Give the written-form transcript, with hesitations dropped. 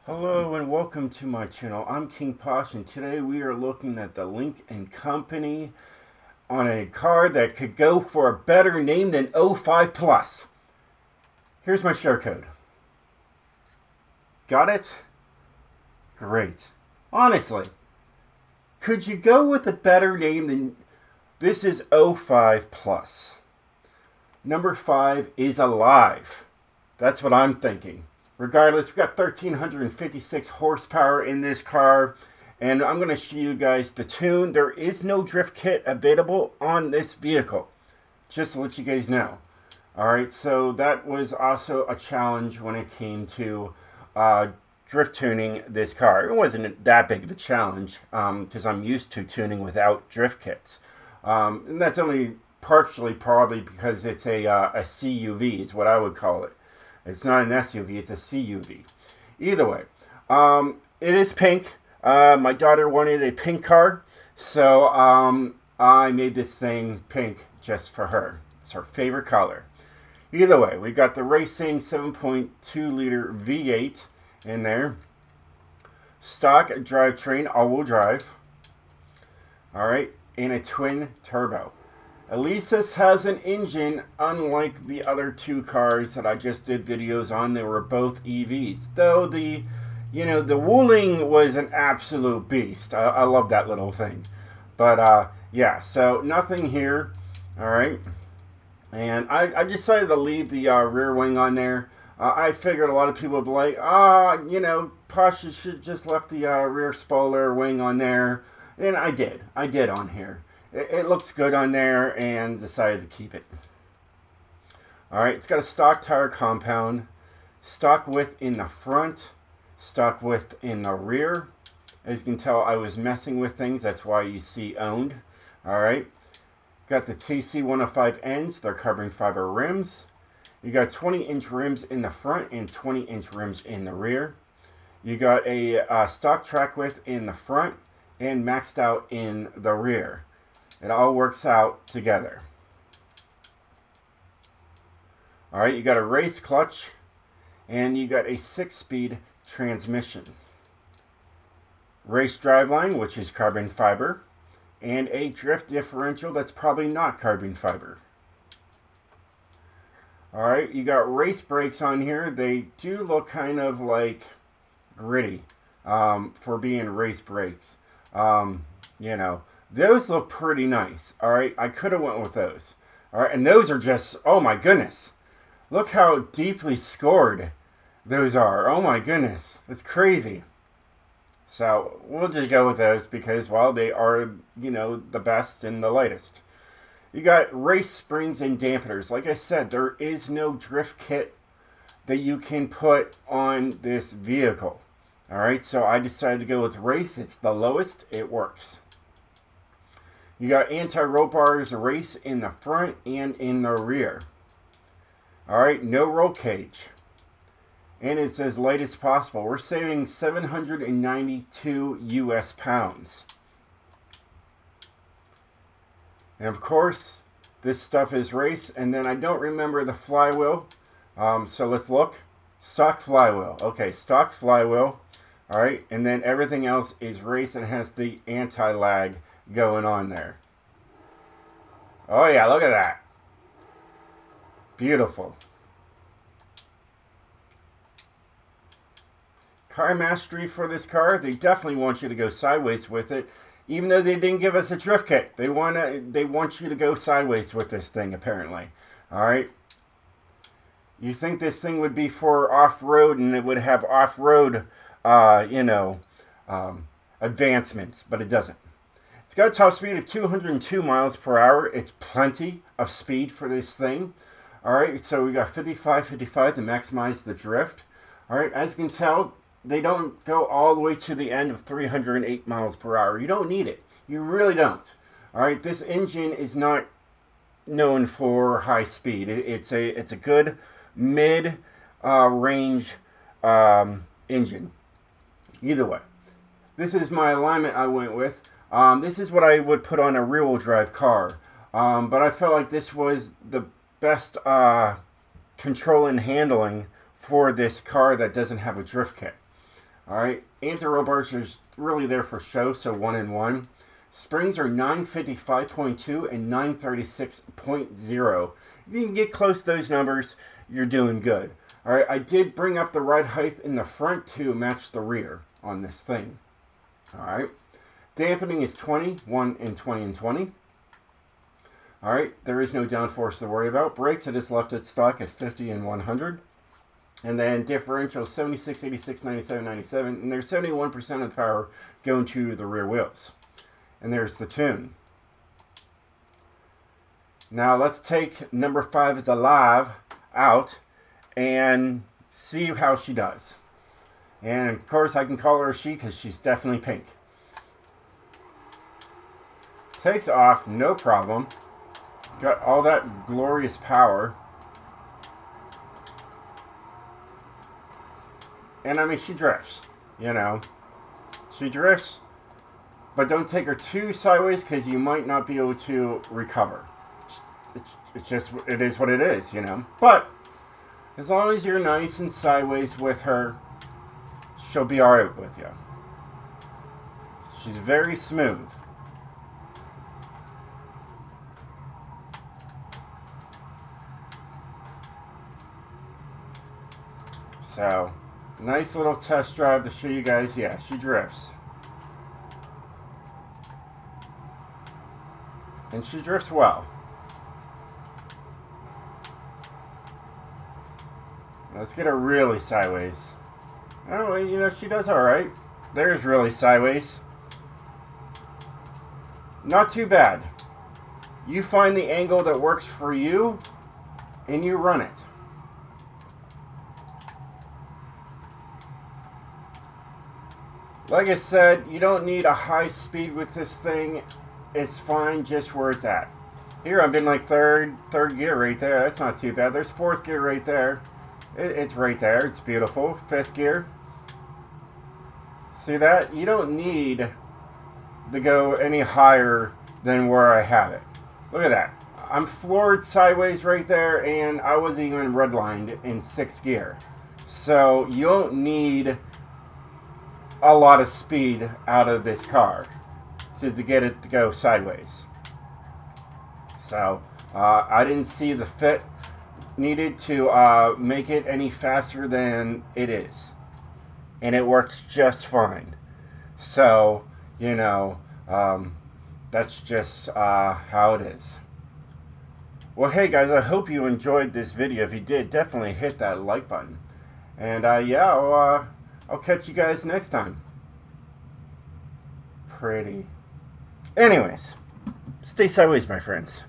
Hello and welcome to my channel. I'm King Posh and today we are looking at the Lynk and Company on a car that could go for a better name than FH5 Plus. Here's my share code. Got it? Great. Honestly, could you go with a better name than this is FH5 Plus? Number 5 is alive. That's what I'm thinking. Regardless, we've got 1,356 horsepower in this car, and I'm going to show you guys the tune. There is no drift kit available on this vehicle, just to let you guys know. Alright, so that was also a challenge when it came to drift tuning this car. It wasn't that big of a challenge, because I'm used to tuning without drift kits. And that's only partially probably because it's a CUV is what I would call it. It's not an SUV, it's a CUV. Either way, it is pink. My daughter wanted a pink car, so I made this thing pink just for her. It's her favorite color. Either way, we got the racing 7.2 liter V8 in there. Stock drivetrain, all-wheel drive. Alright, and a twin turbo. At least this has an engine, unlike the other two cars that I just did videos on. They were both EVs. Though the Wuling was an absolute beast. I love that little thing. But yeah, so nothing here. Alright. And I decided to leave the rear wing on there. I figured a lot of people would be like, Posh should just left the rear spoiler wing on there. And I did. I did on here. It looks good on there and decided to keep it. Alright, it's got a stock tire compound, stock width in the front, stock width in the rear. As you can tell, I was messing with things, that's why you see owned. Alright, got the TC105 ends, they're carbon fiber rims. You got 20-inch rims in the front and 20-inch rims in the rear. You got a stock track width in the front and maxed out in the rear. It all works out together. Alright, you got a race clutch and you got a 6-speed transmission. Race driveline, which is carbon fiber, and a drift differential that's probably not carbon fiber. Alright, you got race brakes on here. They do look kind of like gritty for being race brakes. Those look pretty nice. Alright, I could have went with those. Alright, and those are just, oh my goodness. Look how deeply scored those are. Oh my goodness. It's crazy. So, we'll just go with those because, well, they are, the best and the lightest. You got race springs and dampeners. Like I said, there is no drift kit that you can put on this vehicle. Alright, so I decided to go with race. It's the lowest. It works. You got anti-roll bars race in the front and in the rear. Alright, no roll cage. And it's as light as possible. We're saving 792 US pounds. And of course, this stuff is race. And then I don't remember the flywheel. So let's look. Stock flywheel. Okay, stock flywheel. Alright, and then everything else is race and has the anti-lag going on there. Oh yeah, look at that. Beautiful. Car mastery for this car. They definitely want you to go sideways with it. Even though they didn't give us a drift kit. They want you to go sideways with this thing, apparently. Alright. You think this thing would be for off-road and it would have off-road, advancements, but it doesn't. It's got a top speed of 202 miles per hour. It's plenty of speed for this thing. Alright, so we got 55 to maximize the drift. Alright, as you can tell, they don't go all the way to the end of 308 miles per hour. You don't need it. You really don't. Alright, this engine is not known for high speed. It's a good mid-range engine. Either way. This is my alignment I went with. This is what I would put on a rear-wheel drive car. But I felt like this was the best control and handling for this car that doesn't have a drift kit. Alright, anti-roll bars are really there for show, so 1 and 1. Springs are 955.2 and 936.0. If you can get close to those numbers, you're doing good. Alright, I did bring up the ride height in the front to match the rear on this thing. Alright, dampening is 20, 1 and 20 and 20. Alright, there is no downforce to worry about. Brakes, I just left it stock at 50 and 100. And then differential 76, 86, 97, 97. And there's 71% of the power going to the rear wheels. And there's the tune. Now let's take number 5 is alive out and see how she does. And of course I can call her a she because she's definitely pink. Takes off, no problem. Got all that glorious power. And I mean, she drifts, you know. She drifts, but don't take her too sideways because you might not be able to recover. It's just, it is what it is, you know. But as long as you're nice and sideways with her, she'll be alright with you. She's very smooth. So, nice little test drive to show you guys. Yeah, she drifts. And she drifts well. Let's get her really sideways. Oh, you know, she does alright. There's really sideways. Not too bad. You find the angle that works for you, and you run it. Like I said, you don't need a high speed with this thing. It's fine just where it's at. Here I'm in like third gear right there. That's not too bad. There's 4th gear right there. It's right there. It's beautiful. 5th gear. See that? You don't need to go any higher than where I have it. Look at that. I'm floored sideways right there, and I wasn't even redlined in 6th gear. So you don't need a lot of speed out of this car to get it to go sideways. So I didn't see the fit needed to make it any faster than it is, and it works just fine. So you know, that's just how it is. Well, hey guys, I hope you enjoyed this video. If you did, definitely hit that like button. And yeah, I'll catch you guys next time. Pretty. Anyways, stay sideways, my friends.